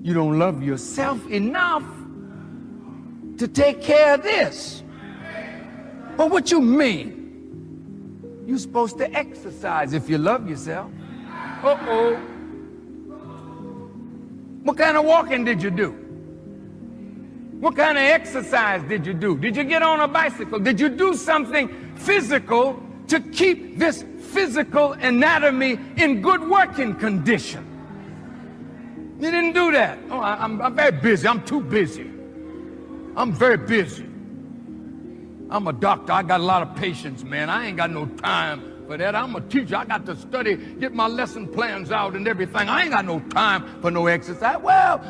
You don't love yourself enough to take care of this. But what you mean? You're supposed to exercise if you love yourself. Uh-oh. What kind of walking did you do? What kind of exercise did you do? Did you get on a bicycle? Did you do something physical to keep this physical anatomy in good working condition? You didn't do that. Oh, I'm very busy. I'm too busy. I'm very busy. I'm a doctor. I got a lot of patients, man. I ain't got no time for that. I'm a teacher. I got to study, get my lesson plans out and everything. I ain't got no time for no exercise. Well,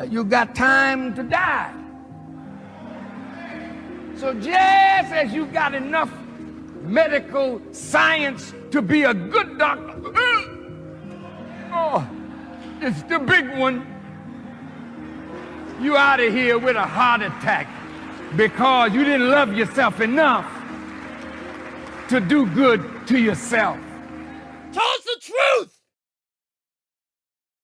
you got time to die. So just as you got enough medical science to be a good doctor, oh, it's the big one. You out of here with a heart attack because you didn't love yourself enough to do good to yourself. Tell us the truth!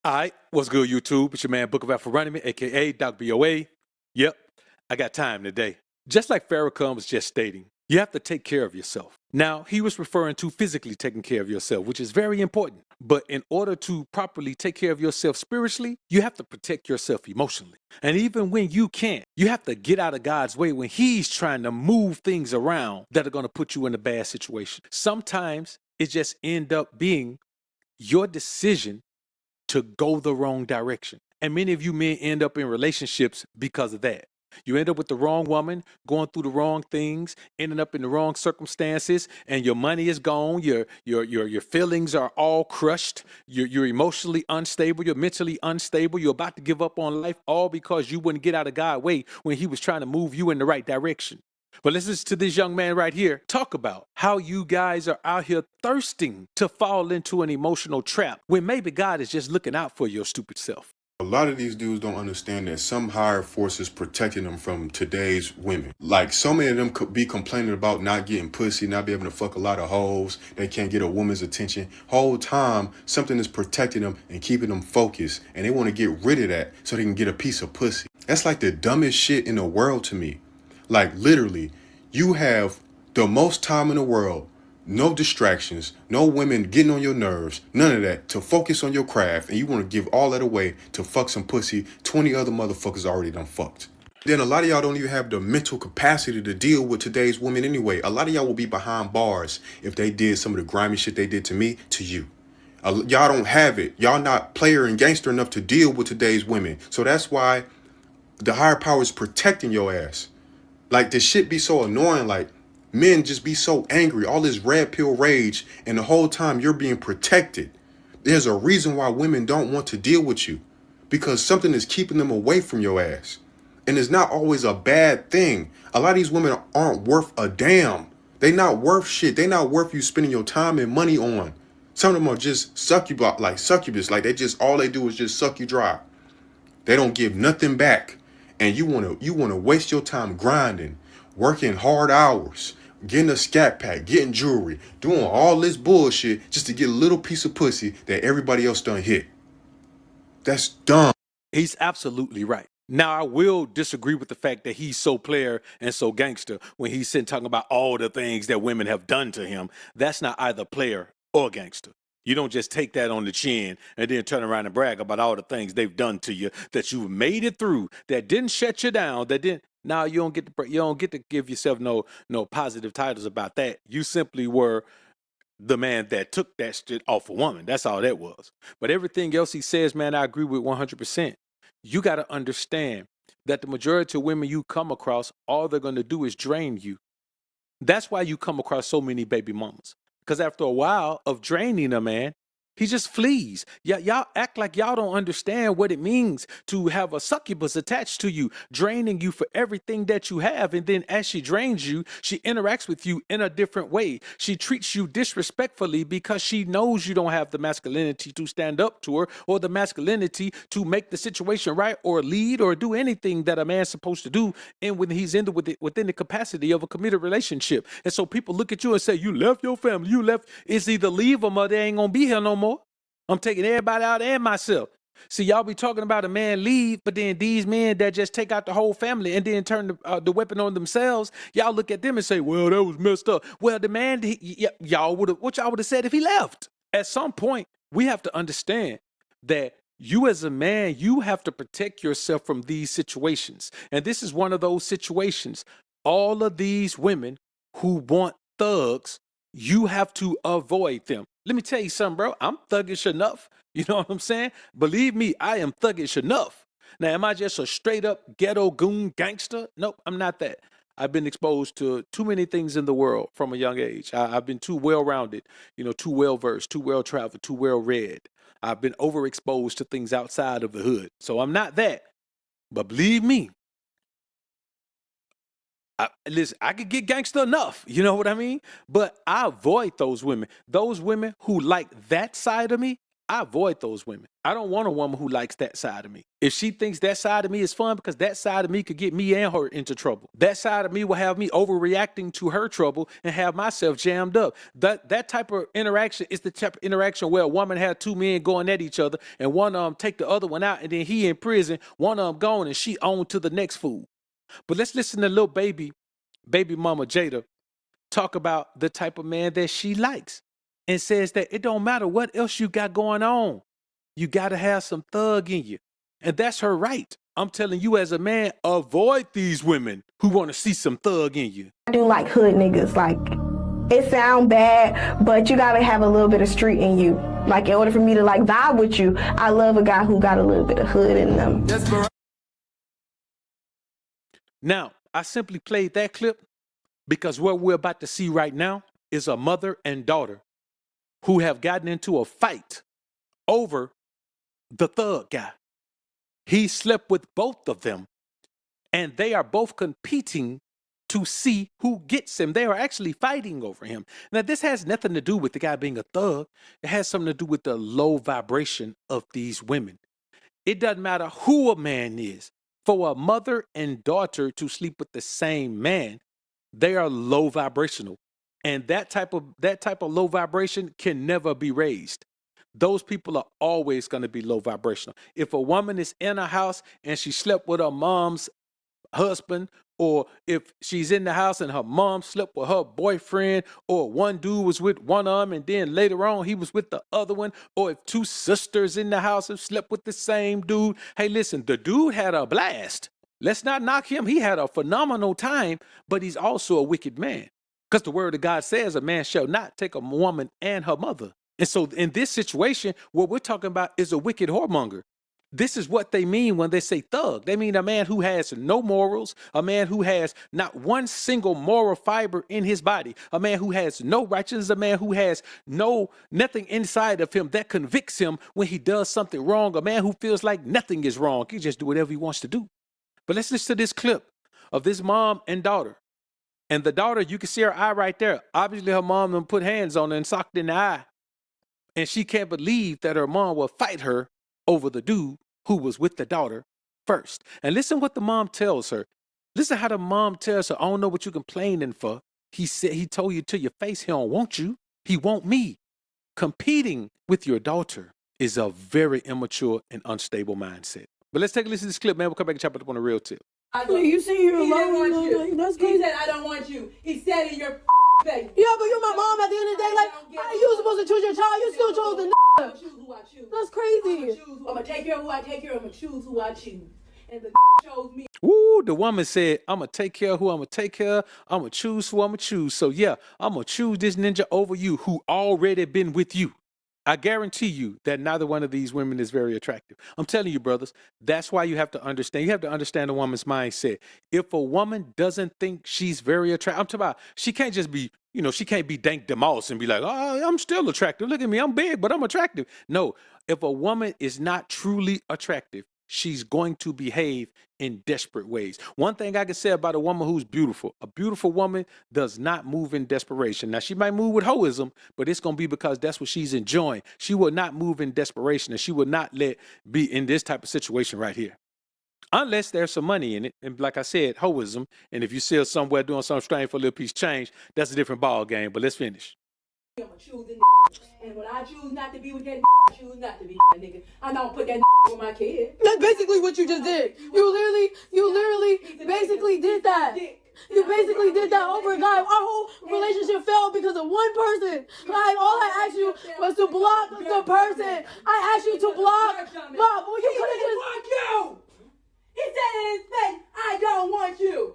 All right, what's good, YouTube? It's your man, Book of AlphaRonomy, a.k.a. Doc BoA. Yep, I got time today. Just like Farrakhan was just stating, you have to take care of yourself. Now, he was referring to physically taking care of yourself, which is very important. But in order to properly take care of yourself spiritually, you have to protect yourself emotionally. And even when you can't, you have to get out of God's way when he's trying to move things around that are going to put you in a bad situation. Sometimes it just end up being your decision to go the wrong direction. And many of you men end up in relationships because of that. You end up with the wrong woman, going through the wrong things, ending up in the wrong circumstances, and your money is gone. Your feelings are all crushed. You're emotionally unstable. You're mentally unstable. You're about to give up on life, all because you wouldn't get out of God's way when he was trying to move you in the right direction. But listen to this young man right here talk about how you guys are out here thirsting to fall into an emotional trap when maybe God is just looking out for your stupid self. A lot of these dudes don't understand that some higher forces protecting them from today's women. Like, so many of them could be complaining about not getting pussy, not be able to fuck a lot of hoes. They can't get a woman's attention. Whole time, something is protecting them and keeping them focused. And they want to get rid of that so they can get a piece of pussy. That's like the dumbest shit in the world to me. Like, literally, you have the most time in the world, no distractions, no women getting on your nerves, none of that, to focus on your craft, and you want to give all that away to fuck some pussy 20 other motherfuckers already done fucked. Then a lot of y'all don't even have the mental capacity to deal with today's women anyway. A lot of y'all will be behind bars if they did some of the grimy shit they did to me, to you. Y'all don't have it. Y'all not player and gangster enough to deal with today's women. So that's why the higher power is protecting your ass. Like, this shit be so annoying, like, men just be so angry, all this red pill rage, and the whole time you're being protected. There's a reason why women don't want to deal with you, because something is keeping them away from your ass. And it's not always a bad thing. A lot of these women aren't worth a damn. They not worth shit. They not worth you spending your time and money on. Some of them are just succubus, like they just, all they do is just suck you dry. They don't give nothing back. And you wanna waste your time grinding, working hard hours, getting a scat pack, getting jewelry, doing all this bullshit just to get a little piece of pussy that everybody else done hit. That's dumb. He's absolutely right. Now, I will disagree with the fact that he's so player and so gangster when he's sitting talking about all the things that women have done to him. That's not either player or gangster. You don't just take that on the chin and then turn around and brag about all the things they've done to you, that you've made it through, that didn't shut you down, that didn't. Now you don't get to give yourself no positive titles about that. You simply were the man that took that shit off a woman. That's all that was. But everything else he says, man, I agree with 100%. You got to understand that the majority of women you come across, all they're going to do is drain you. That's why you come across so many baby mamas. Because after a while of draining a man, he just flees. Y'all act like y'all don't understand what it means to have a succubus attached to you, draining you for everything that you have. And then as she drains you, she interacts with you in a different way. She treats you disrespectfully because she knows you don't have the masculinity to stand up to her or the masculinity to make the situation right or lead or do anything that a man's supposed to do when he's within the capacity of a committed relationship. And so people look at you and say, you left your family, you left. It's either leave them or they ain't going to be here no more. I'm taking everybody out and myself. See, y'all be talking about a man leave, but then these men that just take out the whole family and then turn the weapon on themselves, y'all look at them and say, well, that was messed up. Well, the man, y'all would have said if he left? At some point, we have to understand that you as a man, you have to protect yourself from these situations. And this is one of those situations. All of these women who want thugs, you have to avoid them. Let me tell you something, bro. I'm thuggish enough. You know what I'm saying? Believe me, I am thuggish enough. Now, am I just a straight up ghetto goon gangster? Nope, I'm not that. I've been exposed to too many things in the world from a young age. I've been too well-rounded, too well-versed, too well-traveled, too well-read. I've been overexposed to things outside of the hood. So I'm not that. But believe me, listen, I could get gangster enough, you know what I mean? But I avoid those women. Those women who like that side of me, I avoid those women. I don't want a woman who likes that side of me. If she thinks that side of me is fun, because that side of me could get me and her into trouble. That side of me will have me overreacting to her trouble and have myself jammed up. That type of interaction is the type of interaction where a woman had two men going at each other and one of them take the other one out and then he in prison, one of them gone and she on to the next fool. But let's listen to little baby mama Jayda talk about the type of man that she likes and says that it don't matter what else you got going on. You got to have some thug in you. And that's her right. I'm telling you as a man, avoid these women who want to see some thug in you. I do like hood niggas. Like, it sound bad, but you got to have a little bit of street in you. Like, in order for me to like vibe with you, I love a guy who got a little bit of hood in them. Now, I simply played that clip because what we're about to see right now is a mother and daughter who have gotten into a fight over the thug guy. He slept with both of them, and they are both competing to see who gets him. They are actually fighting over him. Now, this has nothing to do with the guy being a thug. It has something to do with the low vibration of these women. It doesn't matter who a man is. For a mother and daughter to sleep with the same man, they are low vibrational. And that type of low vibration can never be raised. Those people are always going to be low vibrational. If a woman is in a house and she slept with her mom's husband, or if she's in the house and her mom slept with her boyfriend, or one dude was with one of them and then later on he was with the other one, or if two sisters in the house have slept with the same dude, hey, listen, the dude had a blast. Let's not knock him. He had a phenomenal time, but he's also a wicked man. Because the word of God says a man shall not take a woman and her mother. And so in this situation, what we're talking about is a wicked whoremonger. This is what they mean when they say thug. They mean a man who has no morals, a man who has not one single moral fiber in his body, a man who has no righteousness, a man who has nothing inside of him that convicts him when he does something wrong, a man who feels like nothing is wrong. He just do whatever he wants to do. But let's listen to this clip of this mom and daughter. And the daughter, you can see her eye right there. Obviously, her mom done put hands on her and socked in the eye. And she can't believe that her mom will fight her over the dude who was with the daughter first. And listen what the mom tells her. Listen how the mom tells her, I don't know what you're complaining for. He said, he told you to your face, he don't want you. He want me. Competing with your daughter is a very immature and unstable mindset. But let's take a listen to this clip, man. We'll come back and chop it up on the real tip. You see here alone, you. That's He said, I don't want you. He said in your face. Yeah, but you're my mom at the end of the day. Like, how you supposed to choose your child? You still chose the I'm gonna choose who I choose. That's crazy. I'm gonna take care of who I take care of. I'm gonna choose who I choose. And the chose me. Woo, the woman said, I'm going to take care of who I'm going to take care of. I'm going to choose who I'm going to choose. So yeah, I'm going to choose this ninja over you who already been with you. I guarantee you that neither one of these women is very attractive. I'm telling you, brothers, that's why you have to understand. You have to understand a woman's mindset. If a woman doesn't think she's very attractive, I'm talking about, she can't just be, she can't be Dank DeMoss and be like, oh, I'm still attractive. Look at me, I'm big, but I'm attractive. No, if a woman is not truly attractive, she's going to behave in desperate ways. One thing I can say about a woman who's beautiful, a beautiful woman does not move in desperation. Now, she might move with hoism, but it's going to be because that's what she's enjoying. She will not move in desperation, and she will not be in this type of situation right here. Unless there's some money in it. And like I said, hoism. And if you see her somewhere doing something strange for a little piece of change, that's a different ball game. But let's finish. I'm gonna choose the And when I choose not to be with that I choose not to be that nigga. I'm not gonna put that with my kid. That's basically what you just did. You literally basically did that. You basically did that over a guy. Our whole relationship failed because of one person. Like, all I asked you was to block the person. I asked you to block. Mom, well, you could have just... want you. He said in his face, I don't want you.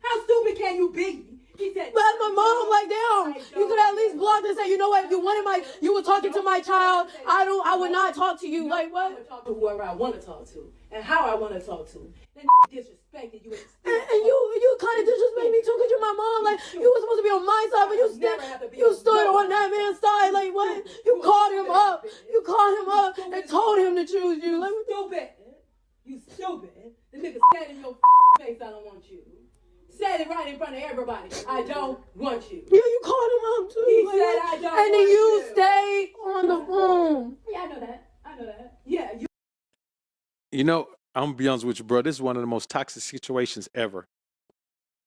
How stupid can you be? He said, But as my mom, like, damn, you could at least block and say, you know what, you were talking to my child. I would not talk to you. Like, what? I would talk to whoever I want to talk to and how I want to talk to. Then disrespected you. And you kind of disrespect me too, because you're my mom. Like, you were supposed to be on my side, but you stood on that man's side. Like, what? You called him up. You called him up and told him to choose you. Like, stupid. You stupid. The nigga said in your face, I don't want you. Said it right in front of everybody. I don't want you. Yeah, you called him up too. He like, said I don't and then want you stayed on the phone. Yeah, I know that. Yeah, You know, I'm gonna be honest with you, bro. This is one of the most toxic situations ever.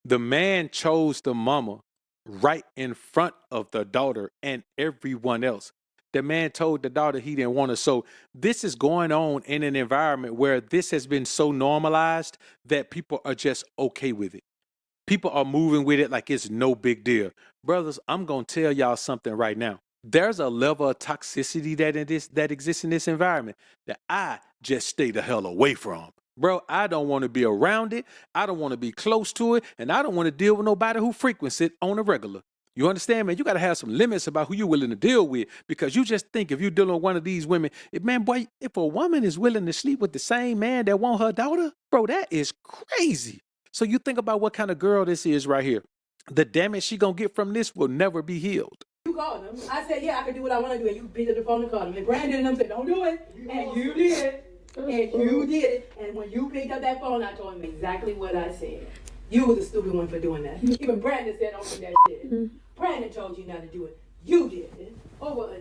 The man chose the mama right in front of the daughter and everyone else. The man told the daughter he didn't want her. So this is going on in an environment where this has been so normalized that people are just okay with it. People are moving with it like it's no big deal. Brothers, I'm going to tell y'all something right now. There's a level of toxicity that exists in this environment that I just stay the hell away from. Bro, I don't want to be around it. I don't want to be close to it. And I don't want to deal with nobody who frequents it on a regular. You understand, man? You got to have some limits about who you're willing to deal with, because you just think if you're dealing with one of these women, if a woman is willing to sleep with the same man that want her daughter, bro, that is crazy. So you think about what kind of girl this is right here. The damage she gonna get from this will never be healed. you called him. I said, yeah, I can do what I want to do. And you picked up the phone and called him. And Brandon and them said, don't do it. And you did. And you did it. And when you picked up that phone, I told him exactly what I said. You were the stupid one for doing that. Even Brandon said, don't do that shit. Brandon told you not to do it. You did it. Over a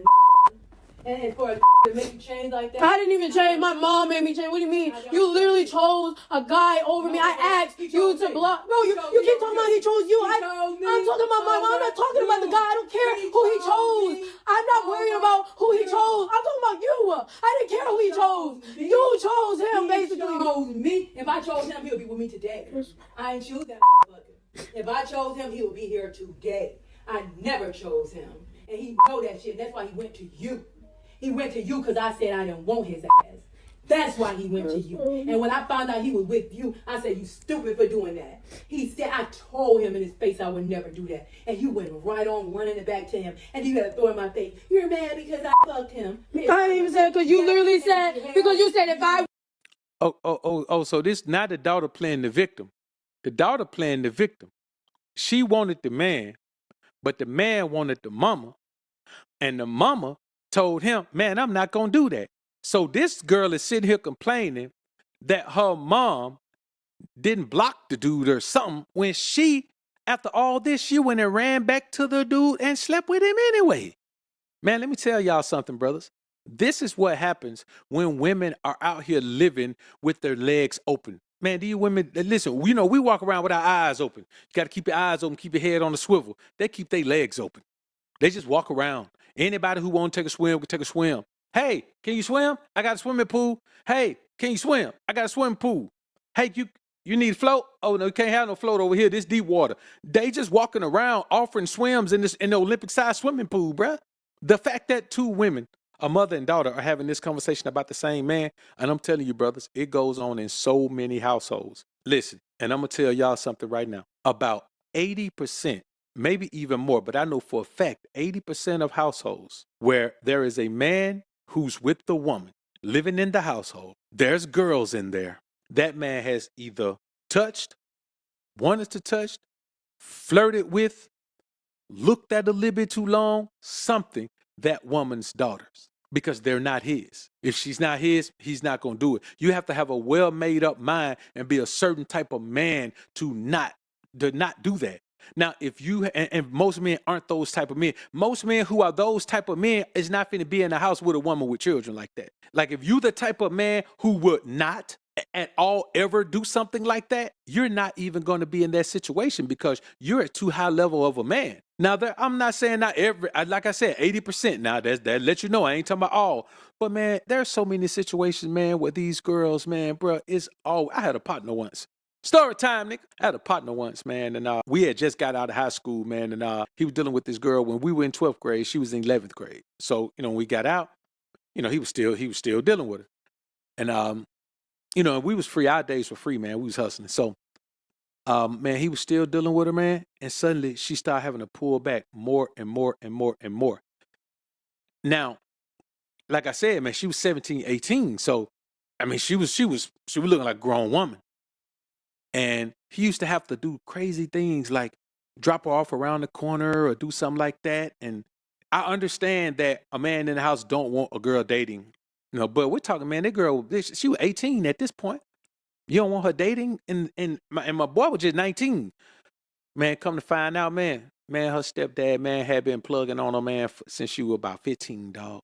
and for a to make you change like that. I didn't even change. My mom made me change. What do you mean? You literally chose a guy over me. I asked you to block. Bro, you keep talking about he chose you. I'm talking about my mom. I'm not talking about the guy. I don't care who he chose. I'm not worried about who he chose. I'm talking about you. I didn't care who he chose. You chose him, basically. He chose me. If I chose him, he would be with me today. I ain't choose that motherfucker. If I chose him, he would be here today. I never chose him. And he know that shit. That's why he went to you. He went to you because I said I didn't want his ass. That's why he went to you. And when I found out he was with you, I said, you stupid for doing that. He said, I told him in his face I would never do that. And you went right on running it back to him. And you got to throw in my face, you're mad because I fucked him. I didn't even say it because you literally said, because you said if I... So this not the daughter playing the victim. The daughter playing the victim. She wanted the man, but the man wanted the mama. And the mama told him, man, I'm not going to do that. So this girl is sitting here complaining that her mom didn't block the dude or something when she, after all this, she went and ran back to the dude and slept with him anyway. Man, let me tell y'all something, brothers. This is what happens when women are out here living with their legs open. Man, these women, listen, you know, we walk around with our eyes open. You got to keep your eyes open, keep your head on the swivel. They keep their legs open. They just walk around. Anybody who want to take a swim can take a swim. Hey, can you swim? I got a swimming pool. Hey, can you swim? I got a swimming pool. Hey, you need a float? Oh, no, you can't have no float over here. This deep water. They just walking around offering swims in the Olympic-sized swimming pool, bruh. The fact that two women, a mother and daughter, are having this conversation about the same man, and I'm telling you, brothers, it goes on in so many households. Listen, and I'm going to tell y'all something right now. About 80%, maybe even more, but I know for a fact 80% of households where there is a man who's with the woman living in the household, there's girls in there. That man has either touched, wanted to touch, flirted with, looked at a little bit too long, something, that woman's daughters, because they're not his. If she's not his, he's not going to do it. You have to have a well made up mind and be a certain type of man to not do that. Now, if you, and most men aren't those type of men. Most men who are those type of men is not finna be in the house with a woman with children like that. Like if you the type of man who would not at all ever do something like that, you're not even going to be in that situation because you're at too high level of a man. Now, I'm not saying not every, like I said, 80%. Now, that let you know, I ain't talking about all. But, man, there's so many situations, man, where these girls, man, bro, it's all. I had a partner once. Story time, nigga. I had a partner once, man, and we had just got out of high school, man, and he was dealing with this girl when we were in 12th grade. She was in 11th grade. So, when we got out, he was still dealing with her. And, we was free. Our days were free, man. We was hustling. So, man, he was still dealing with her, man. And suddenly she started having to pull back more and more and more and more. Now, like I said, man, she was 17, 18. So, I mean, she was looking like a grown woman. And he used to have to do crazy things like drop her off around the corner or do something like that. And I understand that a man in the house don't want a girl dating, but we're talking, man, that girl, she was 18 at this point. You don't want her dating? And my boy was just 19. Man, come to find out, man, her stepdad, man, had been plugging on her, man, since she was about 15, dog.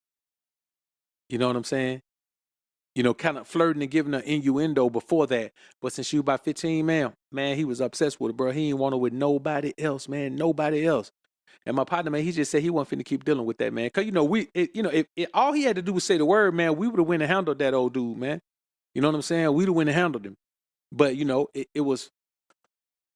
You know what I'm saying? Kind of flirting and giving her innuendo before that. But since she was about 15, man, he was obsessed with her, bro. He ain't want her with nobody else, man, nobody else. And my partner, man, he just said he wasn't finna keep dealing with that, man. Because, if all he had to do was say the word, man, we would have went and handled that old dude, man. You know what I'm saying? We'd have went and handled him. But,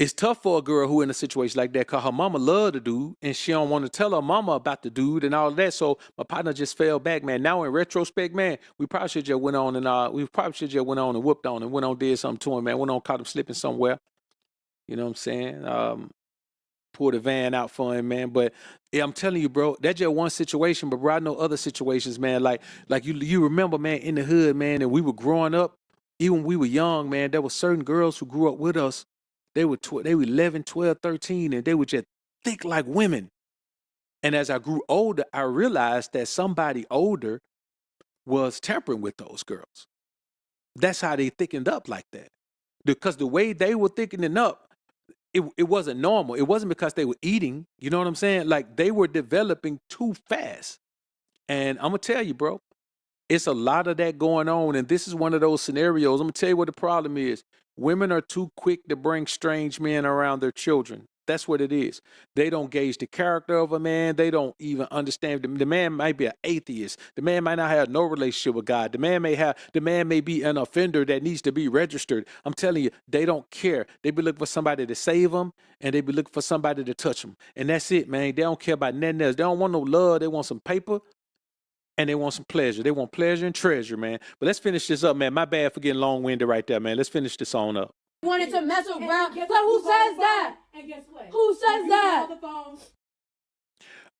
it's tough for a girl who in a situation like that because her mama loved the dude and she don't want to tell her mama about the dude and all of that. So my partner just fell back, man. Now in retrospect, man, we probably should just went on and whooped on and went on did something to him, man. Went on, caught him slipping somewhere. You know what I'm saying? Pulled a van out for him, man. But yeah, I'm telling you, bro, that's just one situation. But bro, I know other situations, man. Like you remember, man, in the hood, man, and we were growing up, even when we were young, man, there were certain girls who grew up with us. They were 11, 12, 13, and they were just thick like women. And as I grew older, I realized that somebody older was tampering with those girls. That's how they thickened up like that. Because the way they were thickening up, it wasn't normal. It wasn't because they were eating. You know what I'm saying? Like they were developing too fast. And I'm going to tell you, bro, it's a lot of that going on. And this is one of those scenarios. I'm going to tell you what the problem is. Women are too quick to bring strange men around their children. That's what it is. They don't gauge the character of a man. They don't even understand. The man might be an atheist. The man might not have no relationship with God. The man may be an offender that needs to be registered. I'm telling you, they don't care. They be looking for somebody to save them, and they be looking for somebody to touch them. And that's it, man. They don't care about nothing else. They don't want no love. They want some paper. And they want some pleasure. They want pleasure and treasure, man. But let's finish this up, man. My bad for getting long-winded right there, man. Let's finish this on up. Wanted to mess around. So who says that? And guess what? Who says that?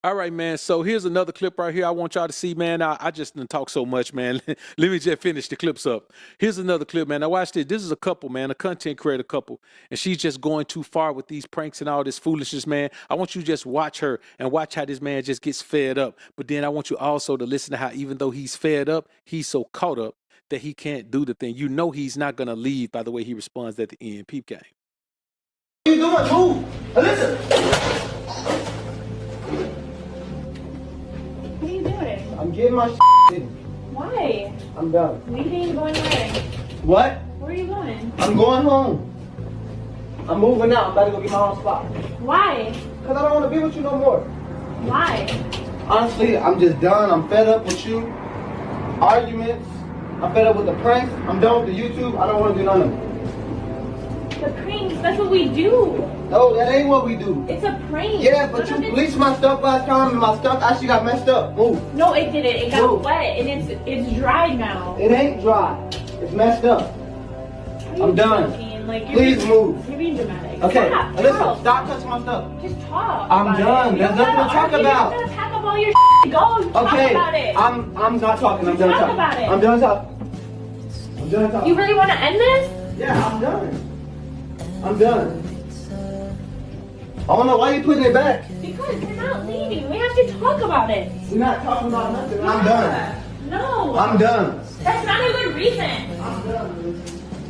All right, man. So here's another clip right here I want y'all to see, man. I just didn't talk so much, man. Let me just finish the clips up. Here's another clip, man. Now watch this. This is a couple, man, a content creator couple. And she's just going too far with these pranks and all this foolishness, man. I want you to just watch her and watch how this man just gets fed up. But then I want you also to listen to how even though he's fed up, he's so caught up that he can't do the thing. You know he's not going to leave by the way he responds at the end. Peep game. What are you doing? Move. Listen. What are you doing? I'm getting my shit. Why? I'm done. Leaving? Going where? What? Where are you going? I'm going home. I'm moving out. I'm about to go get my own spot. Why? Because I don't want to be with you no more. Why? Honestly, I'm just done. I'm fed up with you. Arguments. I'm fed up with the pranks. I'm done with the YouTube. I don't want to do none of it. The pranks, that's what we do. No, that ain't what we do. It's a prank. Yeah, but you bleached my stuff last time and my stuff actually got messed up. Move. No, it didn't. It got Move. wet and it's dried now. It ain't dry. It's messed up. I'm done. Joking? Like, Please move. You're being dramatic. Okay, Stop. listen, Girl, stop touching my stuff. just talk. I'm about done. It. There's nothing to talk about. You don't talk about your Go talk Okay, about it. I'm not talking. I'm done Talk talking. about it. I'm done talking. I'm done talking. You really want to end this? Yeah, I'm done. I'm done. I don't know why you putting it back. Because we're not leaving. We have to talk about it. We're not talking about nothing. I'm done. No. I'm done. That's not a good reason. I'm done.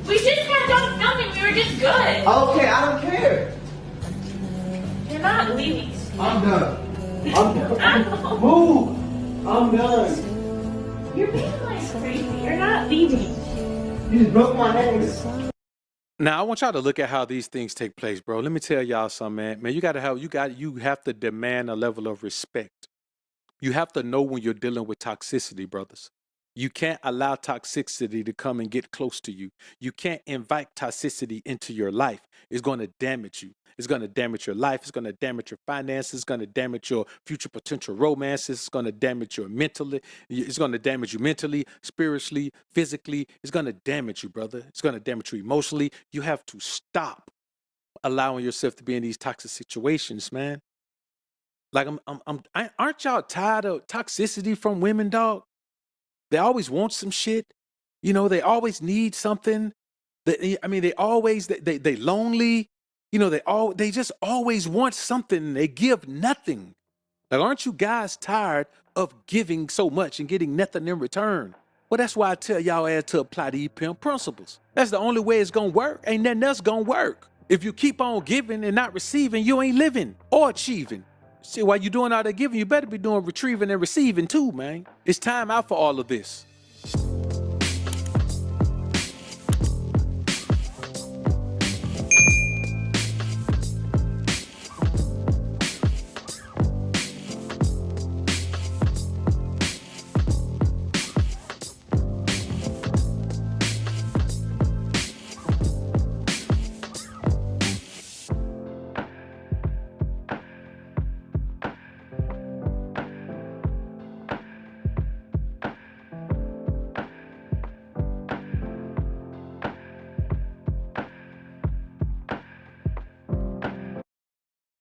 We just got done filming. We were just good. Okay, I don't care. You're not leaving. I'm done. I'm done. Move. I'm done. You're being like crazy. You're not leaving. You just broke my name. Now I want y'all to look at how these things take place, bro. Let me tell y'all something, man. Man, you have to demand a level of respect. You have to know when you're dealing with toxicity, brothers. You can't allow toxicity to come and get close to you. You can't invite toxicity into your life. It's going to damage you. It's going to damage your life. It's going to damage your finances. It's going to damage your future potential romances. It's going to damage your mentally. It's going to damage you mentally, spiritually, physically. It's going to damage you, brother. It's going to damage you emotionally. You have to stop allowing yourself to be in these toxic situations, man. Like, aren't y'all tired of toxicity from women, dog? They always want some shit. You know, they always need something. They lonely. You know, they just always want something. They give nothing. Like, aren't you guys tired of giving so much and getting nothing in return? Well, that's why I tell y'all to apply these pimp principles. That's the only way it's gonna work. Ain't nothing else gonna work. If you keep on giving and not receiving, you ain't living or achieving. See, while you're doing all that giving, you better be doing retrieving and receiving too, man. It's time out for all of this.